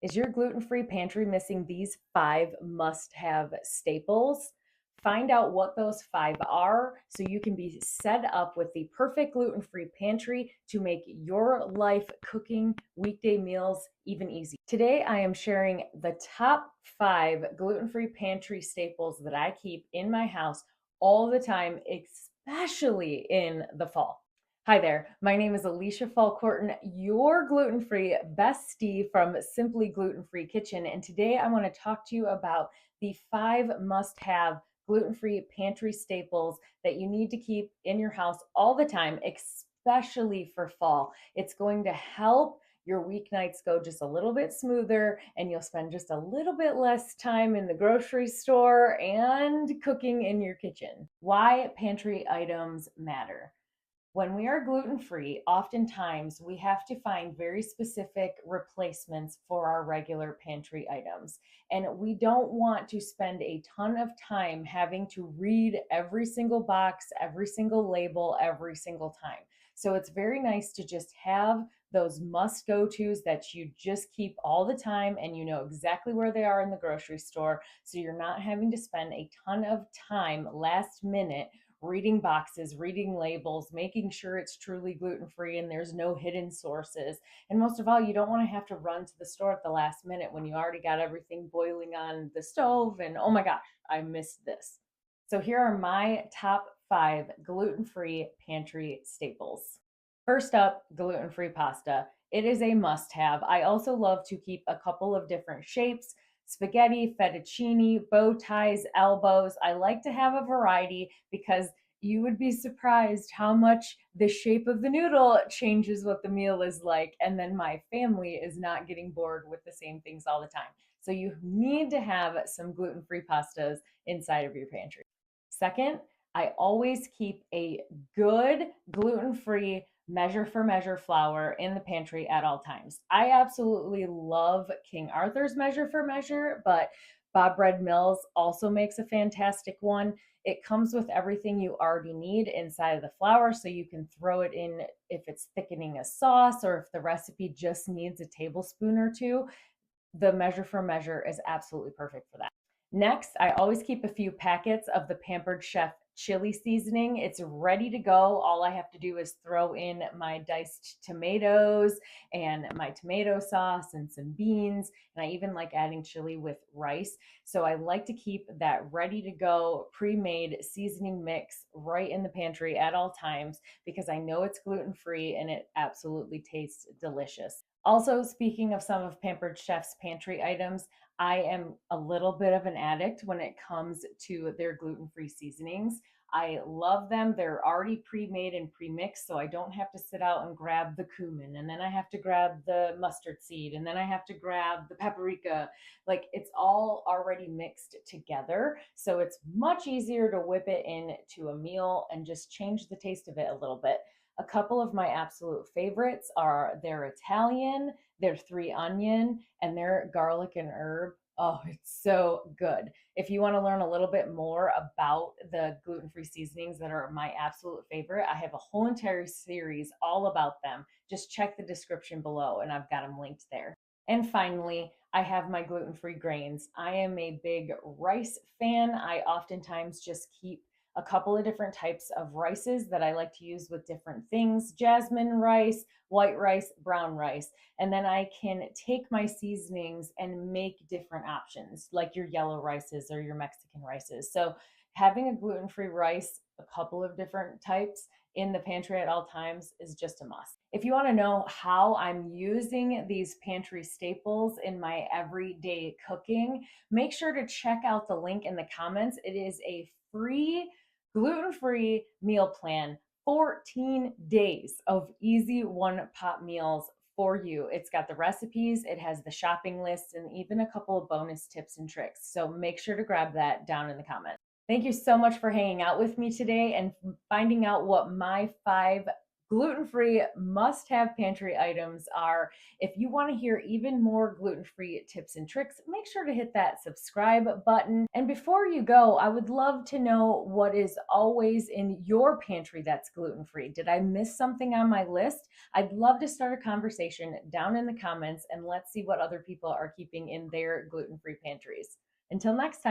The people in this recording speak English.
Is your gluten-free pantry missing these 5 must-have staples? Find out what those 5 are so you can be set up with the perfect gluten-free pantry to make your life cooking weekday meals even easier. Today, I am sharing the top 5 gluten-free pantry staples that I keep in my house all the time, especially in the fall. Hi there, my name is Alicia Falcorton, your gluten-free bestie from Simply Gluten-Free Kitchen, and today I want to talk to you about the 5 must-have gluten-free pantry staples that you need to keep in your house all the time, especially for fall. It's going to help your weeknights go just a little bit smoother, and you'll spend just a little bit less time in the grocery store and cooking in your kitchen. Why pantry items matter. When we are gluten free, oftentimes we have to find very specific replacements for our regular pantry items. And we don't want to spend a ton of time having to read every single box, every single label, every single time. So it's very nice to just have those must go tos that you just keep all the time and you know exactly where they are in the grocery store. So you're not having to spend a ton of time last minute reading boxes, reading labels, making sure it's truly gluten free and there's no hidden sources. And most of all, you don't want to have to run to the store at the last minute when you already got everything boiling on the stove and oh my gosh, I missed this. So here are my top 5 gluten free pantry staples. First up, gluten free pasta. It is a must have. I also love to keep a couple of different shapes: spaghetti, fettuccine, bow ties, elbows. I like to have a variety because you would be surprised how much the shape of the noodle changes what the meal is like. And then my family is not getting bored with the same things all the time. So you need to have some gluten free pastas inside of your pantry. Second, I always keep a good gluten free measure for measure flour in the pantry at all times. I absolutely love King Arthur's measure for measure, but Bob Bread Mills also makes a fantastic one. It comes with everything you already need inside of the flour, so you can throw it in if it's thickening a sauce or if the recipe just needs a tablespoon or two. The measure for measure is absolutely perfect for that. Next, I always keep a few packets of the Pampered Chef Chili Seasoning. It's ready to go. All I have to do is throw in my diced tomatoes and my tomato sauce and some beans. And I even like adding chili with rice. So I like to keep that ready to go pre-made seasoning mix right in the pantry at all times because I know it's gluten free and it absolutely tastes delicious. Also, speaking of some of Pampered Chef's pantry items, I am a little bit of an addict when it comes to their gluten free seasonings. I love them. They're already pre made and pre mixed, so I don't have to sit out and grab the cumin, and then I have to grab the mustard seed, and then I have to grab the paprika. Like it's all already mixed together. So it's much easier to whip it into a meal and just change the taste of it a little bit. A couple of my absolute favorites are their Italian, their 3 onion, and their garlic and herb. Oh, it's so good. If you want to learn a little bit more about the gluten free seasonings that are my absolute favorite, I have a whole entire series all about them. Just check the description below, and I've got them linked there. And finally, I have my gluten free grains. I am a big rice fan. I oftentimes just keep a couple of different types of rices that I like to use with different things: jasmine rice, white rice, brown rice. And then I can take my seasonings and make different options like your yellow rices or your Mexican rices. So having a gluten-free rice, a couple of different types in the pantry at all times is just a must. If you want to know how I'm using these pantry staples in my everyday cooking, make sure to check out the link in the comments. It is a free gluten-free meal plan, 14 days of easy one-pot meals for you. It's got the recipes, it has the shopping lists, and even a couple of bonus tips and tricks. So make sure to grab that down in the comments. Thank you so much for hanging out with me today and finding out what my 5 gluten-free must-have pantry items are. If you want to hear even more gluten-free tips and tricks, make sure to hit that subscribe button. And before you go, I would love to know what is always in your pantry that's gluten-free. Did I miss something on my list? I'd love to start a conversation down in the comments, and let's see what other people are keeping in their gluten-free pantries. Until next time.